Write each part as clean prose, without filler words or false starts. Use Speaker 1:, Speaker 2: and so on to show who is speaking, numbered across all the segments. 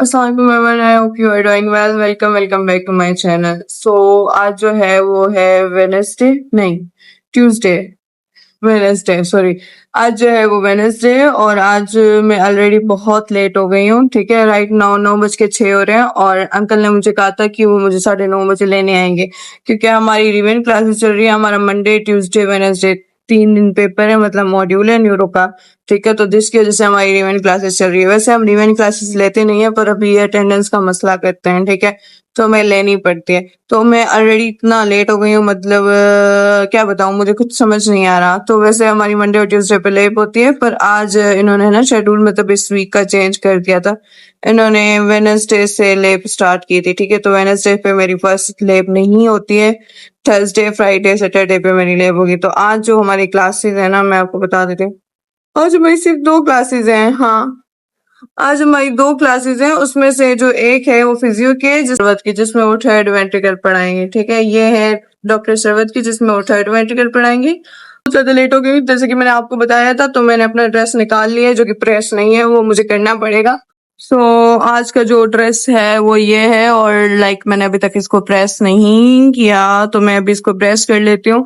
Speaker 1: अस्सलाम वालेकुम, I hope you are doing well. Welcome back to my channel. So आज जो है वो है वेडनेसडे, नहीं ट्यूसडे, वेडनेसडे सॉरी। आज जो है वो वेडनेसडे है और आज मैं ऑलरेडी बहुत लेट हो गई हूँ। ठीक है, राइट 9:06 हो रहे हैं और अंकल ने मुझे कहा था कि वो मुझे 9:30 लेने आएंगे, क्योंकि हमारी रिवीजन क्लासेस चल रही है। हमारा मंडे ट्यूसडे वेडनेसडे 3 दिन पेपर है, मतलब मॉड्यूल है न्यूरो का। ठीक है, तो जिसकी वजह से हमारी रिवीजन क्लासेस चल रही है। वैसे हम रिवीजन क्लासेस लेते नहीं है, पर अभी अटेंडेंस का मसला करते हैं। ठीक है, तो मैं लेनी पड़ती है। तो मैं ऑलरेडी इतना लेट हो गई हूँ, मतलब क्या बताऊँ, मुझे कुछ समझ नहीं आ रहा। तो वैसे हमारी मंडे और ट्यूसडे पे लैब होती है, पर आज इन्होंने ना शेड्यूल मतलब इस वीक का चेंज कर दिया था। इन्होंने वेडनेसडे से लैब स्टार्ट की थी। ठीक है, तो वेडनेसडे पे मेरी फर्स्ट लैब नहीं होती है। थर्सडे फ्राइडे सैटरडे पे मेरी लैब होगी। तो आज जो हमारी क्लासेस है ना, मैं आपको बता देती हूँ। आज हमारी सिर्फ 2 क्लासेस हैं। हाँ, आज हमारी 2 क्लासेस हैं, उसमें से जो एक है वो फिजियो की है, जिसमें वो थर्ड वेंट्रिकल पढ़ाएंगे। ठीक है, ये है डॉक्टर सरवत की, जिसमें वो थर्ड वेंट्रिकल पढ़ाएंगे। बहुत ज्यादा लेट हो गई, जैसे कि मैंने आपको बताया था। तो मैंने अपना ड्रेस निकाल लिया है, जो कि प्रेस नहीं है, वो मुझे करना पड़ेगा। सो आज का जो ड्रेस है वो ये है, और मैंने अभी तक इसको प्रेस नहीं किया, तो मैं अभी इसको प्रेस कर लेती हूँ।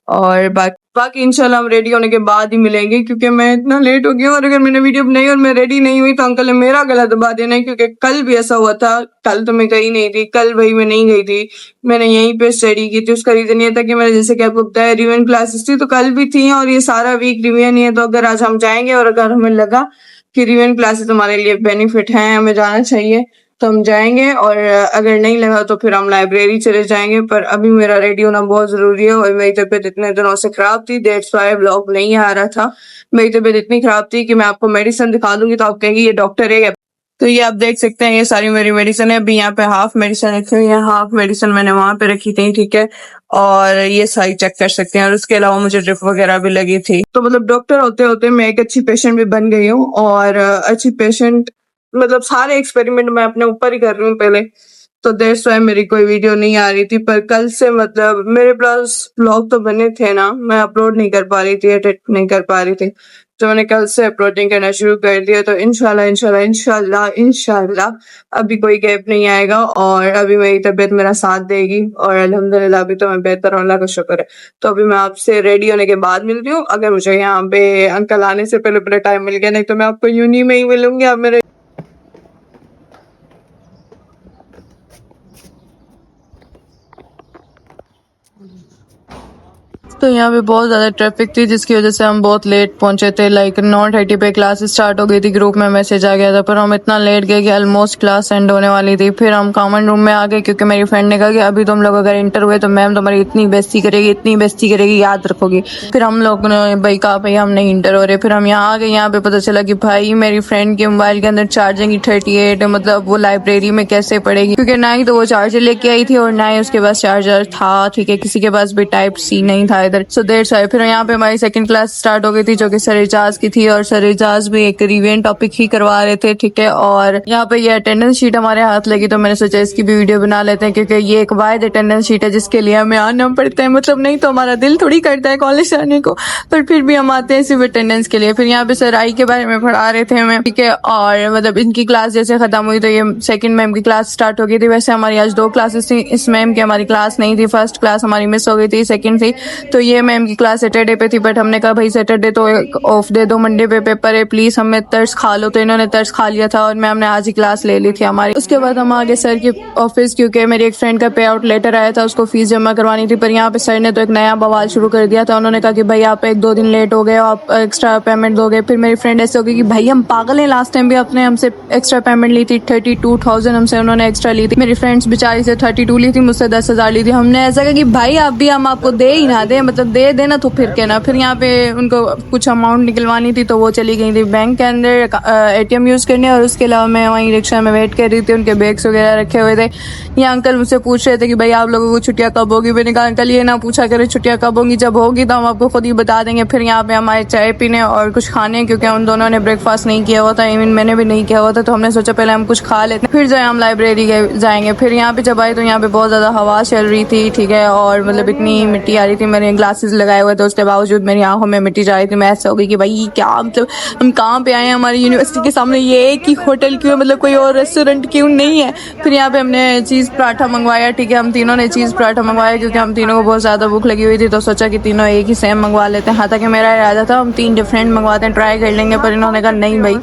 Speaker 1: और बाकी इंशाल्लाह हम रेडी होने के बाद ही मिलेंगे, क्योंकि मैं इतना लेट हो गई हूँ। और अगर मैंने वीडियो बनाई और मैं रेडी नहीं हुई तो अंकल ने मेरा गला दबा देना है, क्योंकि कल भी ऐसा हुआ था। कल तो मैं गई नहीं थी, कल भाई मैं नहीं गई थी, मैंने यहीं पे स्टडी की थी। उसका रीजन ये था कि मैंने जैसे कि आपको बताया रिवीजन क्लासेस थी, तो कल भी थी और ये सारा वीक रिवीजन ही है। तो अगर आज हम जाएंगे और अगर हमें लगा कि रिवीजन क्लासेस हमारे लिए बेनिफिट हैं, हमें जाना चाहिए, तो हम जाएंगे। और अगर नहीं लगा तो फिर हम लाइब्रेरी चले जाएंगे। पर अभी मेरा रेडी होना बहुत जरूरी है, और मेरी तबीयत इतने दिनों से खराब थी, दैट्स व्हाई व्लॉग नहीं आ रहा था। मेरी तबीयत इतनी खराब थी कि मैं आपको मेडिसिन दिखा दूंगी तो आप कहेंगे ये डॉक्टर है। तो ये आप देख सकते हैं, ये सारी मेरी मेडिसिन है। अभी यहाँ पे हाफ मेडिसिन रखी हुई है, हाफ मेडिसिन मैंने वहां पे रखी थी। ठीक है, और ये सारी चेक कर सकते हैं। और उसके अलावा मुझे ड्रिप वगैरह भी लगी थी। तो मतलब डॉक्टर होते होते मैं एक अच्छी पेशेंट भी बन गई हूँ। और अच्छी पेशेंट मतलब सारे एक्सपेरिमेंट मैं अपने ऊपर ही कर रही हूँ पहले। तो दैट्स व्हाई मेरी कोई वीडियो नहीं आ रही थी। पर कल से मतलब मेरे पास व्लॉग तो बने थे ना, मैं अपलोड नहीं कर पा रही थी, एडिट नहीं कर पा रही थी। तो मैंने कल से अपलोडिंग करना शुरू कर दिया। तो इंशाल्लाह इंशाल्लाह इंशाल्लाह इंशाल्लाह अभी कोई गैप नहीं आएगा, और अभी मेरी तबीयत मेरा साथ देगी। और अल्हम्दुलिल्लाह अभी तो मैं बेहतर हूँ, अल्लाह का शुक्र है। तो अभी मैं आपसे रेडी होने के बाद मिलती हूँ। अगर मुझे यहाँ पे अंकल आने से पहले पहले टाइम मिल गया, नहीं तो मैं आपको यूनी में ही मिलूंगी। आप मेरे तो यहाँ पे बहुत ज़्यादा ट्रैफिक थी, जिसकी वजह से हम बहुत लेट पहुंचे थे। 9:30 पे क्लास स्टार्ट हो गई थी, ग्रुप में मैसेज आ गया था, पर हम इतना लेट गए कि ऑलमोस्ट क्लास एंड होने वाली थी। फिर हम कॉमन रूम में आ गए, क्योंकि मेरी फ्रेंड ने कहा कि अभी तुम लोग अगर इंटर हुए तो मैम तुम्हारी इतनी बेइज्जती करेगी, याद रखोगी। फिर हम लोग ने भाई कहा भाई हम नहीं इंटर हो रहे। फिर हम यहाँ आ गए। यहाँ पे पता चला कि भाई मेरी फ्रेंड के मोबाइल के अंदर चार्जिंग ही 38, मतलब वो लाइब्रेरी में कैसे पड़ेगी, क्योंकि ना ही तो वो चार्जर लेके आई थी और ना ही उसके पास चार्जर था। ठीक है, किसी के पास भी टाइप सी नहीं था इधर। सो देर साइड फिर यहाँ पे हमारी सेकंड क्लास स्टार्ट हो गई थी, जो कि सर एजाज की थी। और सर एजाज भी एक रिवीजन टॉपिक ही करवा रहे थे। ठीक है, और यहाँ पे ये अटेंडेंस शीट हमारे हाथ लगी, तो मैंने सोचा इसकी भी वीडियो बना लेते हैं, क्योंकि ये एक वाइड अटेंडेंस शीट है जिसके लिए हमें आना पड़ता है। मतलब नहीं तो हमारा दिल थोड़ी करता है कॉलेज आने को, पर फिर भी हम आते हैं सिर्फ अटेंडेंस के लिए। फिर यहाँ पे सर आई के बारे में पढ़ा रहे थे हमें। ठीक है, और मतलब इनकी क्लास जैसे खत्म हुई तो ये सेकंड मैम की क्लास स्टार्ट हो गई थी। वैसे हमारी आज 2 क्लासेस थी, इस मैम की हमारी क्लास नहीं थी। फर्स्ट क्लास हमारी मिस हो गई थी, सेकंड थी। तो ये मैम की क्लास सैटरडे पे थी, बट हमने कहा भाई सैटरडे तो ऑफ दे दो, मंडे पे पेपर है, प्लीज हमें तर्स खा लो। तो इन्होंने तर्स खा लिया था और मैम ने आज ही क्लास ले ली थी हमारी। उसके बाद हम आगे सर के ऑफिस, क्योंकि मेरी एक फ्रेंड का पे आउट लेटर आया था, उसको फीस जमा करवानी थी। पर यहाँ पे सर ने तो एक नया बवाल शुरू कर दिया था। उन्होंने कहा कि भाई आप 1-2 दिन लेट हो गए, आप एक्स्ट्रा पेमेंट दोगे। फिर मेरी फ्रेंड ऐसे हो गई कि भाई हम पागल हैं, लास्ट टाइम भी आपने हमसे एक्स्ट्रा पेमेंट ली थी, 32,000 हमसे उन्होंने एक्स्ट्रा ली थी। मेरी फ्रेंड्स बेचारी से 32 ली थी, मुझसे 10,000 ली थी। हमने ऐसा कहा कि भाई आप भी हम आपको दे ही ना दे, मतलब दे देना तो फिर क्या ना। फिर यहाँ पे उनको कुछ अमाउंट निकलवानी थी, तो वो चली गई थी बैंक के अंदर ATM यूज़ करने। और उसके अलावा मैं वहीं रिक्शा में वेट कर रही थी, उनके बैग्स वगैरह रखे हुए थे। ये अंकल मुझसे पूछ रहे थे कि भाई आप लोगों को छुट्टियाँ कब होगी। मैंने कहा अंकल ये ना पूछा करें छुट्टियाँ कब होंगी, जब होगी तो हम आपको खुद ही बता देंगे। फिर यहाँ पे हमारे चाय पीने और कुछ खाने, क्योंकि उन दोनों ने ब्रेकफास्ट नहीं किया हुआ था, इवन मैंने भी नहीं किया हुआ था। तो हमने सोचा पहले हम कुछ खा लेते हैं, फिर जो है हम लाइब्रेरी जाएंगे। फिर यहाँ पे जब आए तो यहाँ पे बहुत ज़्यादा हवा चल रही थी। ठीक है, और मतलब इतनी मिट्टी आ रही थी, मेरे ग्लासेस लगाए हुए थे, उसके बावजूद मेरी आंखों में मिट्टी जा रही थी। मैं ऐसा हो गई कि भाई क्या मतलब हम कहाँ पे आए हैं, हमारी यूनिवर्सिटी के सामने ये है कि होटल क्यों है, मतलब कोई और रेस्टोरेंट क्यों नहीं है। फिर यहाँ पे हमने चीज़ पराठा मंगवाया, ठीक है, हम तीनों ने चीज़ पराठा मंगवाया क्योंकि हम तीनों को बहुत ज़्यादा भूख लगी हुई थी, तो सोचा कि तीनों एक ही सेम मंगवा लेते हैं। हालांकि मेरा इरादा था हम 3 डिफरेंट मंगवाते हैं, ट्राई कर लेंगे, पर इन्होंने कहा नहीं भाई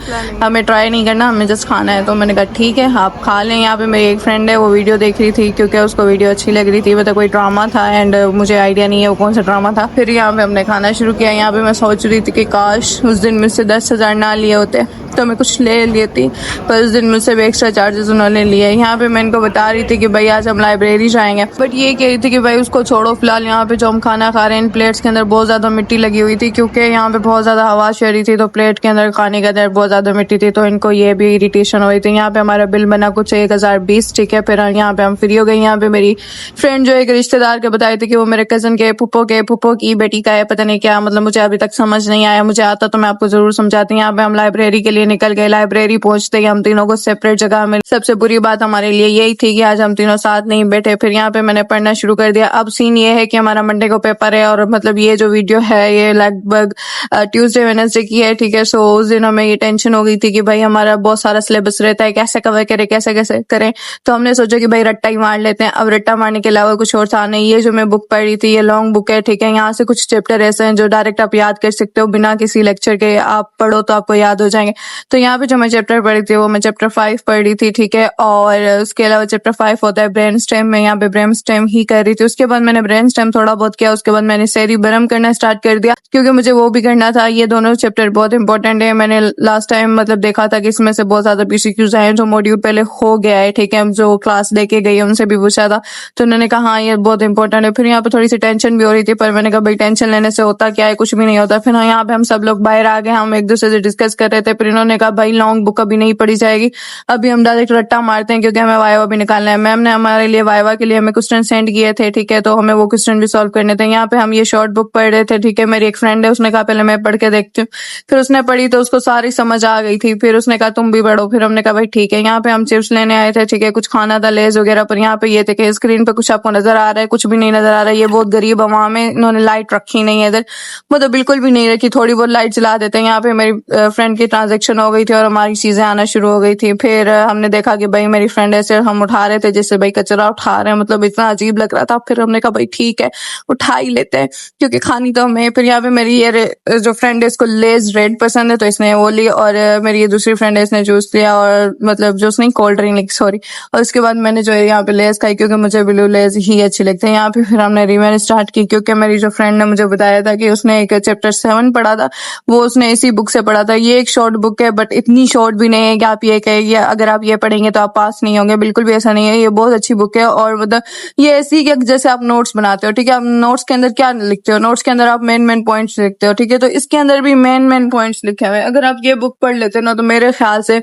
Speaker 1: हमें ट्राई नहीं करना, हमें जस्ट खाना है। तो मैंने कहा ठीक है आप खा लें। यहाँ पे मेरी एक फ्रेंड है, वो वीडियो देख रही थी क्योंकि उसको वीडियो अच्छी लग रही थी, मतलब कोई ड्रामा था एंड मुझे आइडिया नहीं है वो कौन सा ड्रामा था। फिर यहाँ पे हमने खाना शुरू किया। यहाँ पे मैं सोच रही थी कि काश उस दिन मुझसे 10,000 ना लिए होते तो मैं कुछ ले लेती, पर उस दिन मुझसे भी एक्स्ट्रा चार्जेस उन्होंने लिए। यहाँ पे मैं इनको बता रही थी कि भाई आज हम लाइब्रेरी जाएंगे, बट ये कह रही थी कि भाई उसको छोड़ो फिलहाल, यहाँ पे जो हम खाना खा रहे हैं इन प्लेट्स के अंदर बहुत ज़्यादा मिट्टी लगी हुई थी क्योंकि यहाँ पे बहुत ज़्यादा हवा चल रही थी, तो प्लेट के अंदर खाने के अंदर बहुत ज़्यादा मिट्टी थी, तो इनको ये भी इरिटेशन हो रही थी। यहाँ पे हमारा बिल बना कुछ 1020, ठीक है। फिर यहाँ पे हम फ्री हो गए। यहाँ पे मेरी फ्रेंड जो एक रिश्तेदार के बताए थे कि वो मेरे कजन के फूफो की बेटी का है, पता नहीं क्या, मतलब मुझे अभी तक समझ नहीं आया, मुझे आता तो मैं आपको जरूर समझाती। यहाँ पे हम लाइब्रेरी के लिए निकल गए। लाइब्रेरी पहुंचते ही हम तीनों को सेपरेट जगह मिली। सबसे बुरी बात हमारे लिए यही थी कि आज हम तीनों साथ नहीं बैठे। फिर यहाँ पे मैंने पढ़ना शुरू कर दिया। अब सीन ये है कि हमारा मंडे को पेपर है और मतलब ये जो वीडियो है ये लगभग ट्यूसडे वेडनेसडे की है, ठीक है। सो उस दिन हमें ये टेंशन हो गई थी कि भाई हमारा बहुत सारा सिलेबस रहता है, कैसे कवर करें, कैसे कैसे करें। तो हमने सोचा कि भाई रट्टा ही मार लेते हैं। अब रट्टा मारने के अलावा कुछ और था नहीं। ये जो मैं बुक पढ़ रही थी ये लॉन्ग बुक है, ठीक है। यहाँ से कुछ चैप्टर ऐसे हैं जो डायरेक्ट आप याद कर सकते हो बिना किसी लेक्चर के, आप पढ़ो तो आपको याद हो जाएंगे। तो यहाँ पे जो मैं चैप्टर पढ़ी थी वो मैं चैप्टर 5 पढ़ रही थी, ठीक है। और उसके अलावा चैप्टर 5 होता है ब्रेन स्टेम, मैं यहाँ पे ब्रेन स्टेम ही कर रही थी। उसके बाद मैंने ब्रेन स्टेम थोड़ा बहुत किया, उसके बाद मैंने सेरिबेलम करना स्टार्ट कर दिया क्योंकि मुझे वो भी करना था। ये दोनों चैप्टर बहुत इंपॉर्टेंट है। मैंने लास्ट टाइम मतलब देखा था कि इसमें से बहुत ज्यादा पीसीक्यूज आए हैं, जो मॉड्यूल पहले हो गया है, ठीक है। जो क्लास लेके गई उनसे भी पूछा था तो उन्होंने कहा हाँ ये बहुत इंपॉर्टेंट है। फिर यहाँ पे थोड़ी सी टेंशन भी हो रही थी, पर मैंने कहा भाई टेंशन लेने से होता क्या है, कुछ भी नहीं होता। फिर यहाँ पे हम सब लोग बाहर आ गए, हम एक दूसरे से डिस्कस कर रहे थे। फिर इन्होंने कहा भाई लॉन्ग बुक अभी नहीं पढ़ी जाएगी, अभी हम डायरेक्ट रट्टा मारते हैं क्योंकि हमें वाइवा भी निकालना है। मैम ने हमारे लिए वाइवा के लिए हमें क्वेश्चन सेंड किए थे, ठीक है, तो हमें वो क्वेश्चन भी सॉल्व करने थे। यहाँ पे हम ये शॉर्ट बुक पढ़ रहे थे, ठीक है। मेरी एक फ्रेंड है, उसने कहा पहले मैं पढ़ के देखती हूँ। फिर उसने पढ़ी तो उसको सारी समझ आ गई थी। फिर उसने कहा तुम भी पढ़ो। फिर हमने कहा भाई ठीक है। यहाँ पे हम चिप्स लेने आए थे, ठीक है, कुछ खाना था लेज वगैरह, पर यहाँ पे ये थे कि स्क्रीन पे कुछ आपको नजर आ रहा है, कुछ भी नहीं नजर आ रहा है। ये बहुत गरीब अवाम है, इन्होंने लाइट रखी नहीं है इधर, मतलब बिल्कुल भी नहीं रखी, थोड़ी बहुत लाइट जला देते हैं। यहाँ पे मेरी फ्रेंड की ट्रांजेक्शन हो गई थी और हमारी चीजें आना शुरू हो गई थी। फिर हमने देखा कि भाई मेरी फ्रेंड ऐसे हम उठा रहे थे जैसे भाई कचरा उठा रहे हैं, मतलब इतना अजीब लग रहा था। फिर हमने कहा भाई ठीक है उठा ही लेते हैं क्योंकि खानी तो हमें। फिर यहाँ पे मेरी ये जो फ्रेंड है इसको लेज रेड पसंद है तो इसने वो ली, और मेरी ये दूसरी फ्रेंड है इसने जूस लिया, और मतलब जूस नहीं कोल्ड ड्रिंक ली, सॉरी। और उसके बाद मैंने जो है यहाँ पे लेज खाई क्योंकि मुझे ब्लू लेज ही अच्छी लगती है। यहाँ पे फिर हमने रिवीजन स्टार्ट की क्योंकि मेरी जो फ्रेंड ने मुझे बताया था कि उसने एक चैप्टर 7 पढ़ा था, वो उसने इसी बुक से पढ़ा था। ये एक शॉर्ट बुक है बट इतनी शॉर्ट भी नहीं है कि आप ये कहेंगे अगर आप ये पढ़ेंगे तो आप पास नहीं होंगे, बिल्कुल भी ऐसा नहीं है। ये बहुत अच्छी बुक है और मतलब ये ऐसी कि जैसे आप नोट्स बनाते हो, ठीक है, आप नोट्स के अंदर क्या लिखते हो, नोट्स के अंदर आप मेन पॉइंट्स लिखते हो, ठीक है। तो इसके अंदर भी मेन पॉइंट्स लिखे हुए हैं। अगर आप ये बुक पढ़ लेते हो ना तो मेरे ख्याल से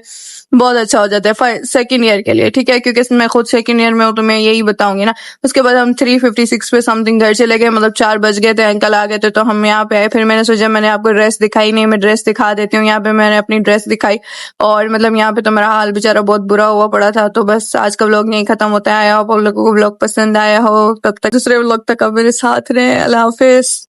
Speaker 1: बहुत अच्छा हो जाता है सेकंड ईयर के लिए, ठीक है, क्योंकि मैं खुद सेकंड ईयर में हूँ तो मैं यही बताऊंगी ना। उसके बाद हम 3:56 पे समथिंग घर चले गए, मतलब 4 बज गए थे, अंकल आ गए थे तो हम यहाँ पे आए। फिर मैंने सोचा मैंने आपको ड्रेस दिखाई नहीं, मैं ड्रेस दिखा देती हूँ। यहाँ पे मैंने अपनी ड्रेस दिखाई और मतलब यहाँ पे तो मेरा हाल बेचारा बहुत बुरा हुआ पड़ा था। तो बस आज का व्लॉग नहीं खत्म होता है। आप लोगों को व्लॉग पसंद आया हो, तब तक दूसरे व्लॉग तक आप मेरे साथ रहे। अल्लाह हाफिज।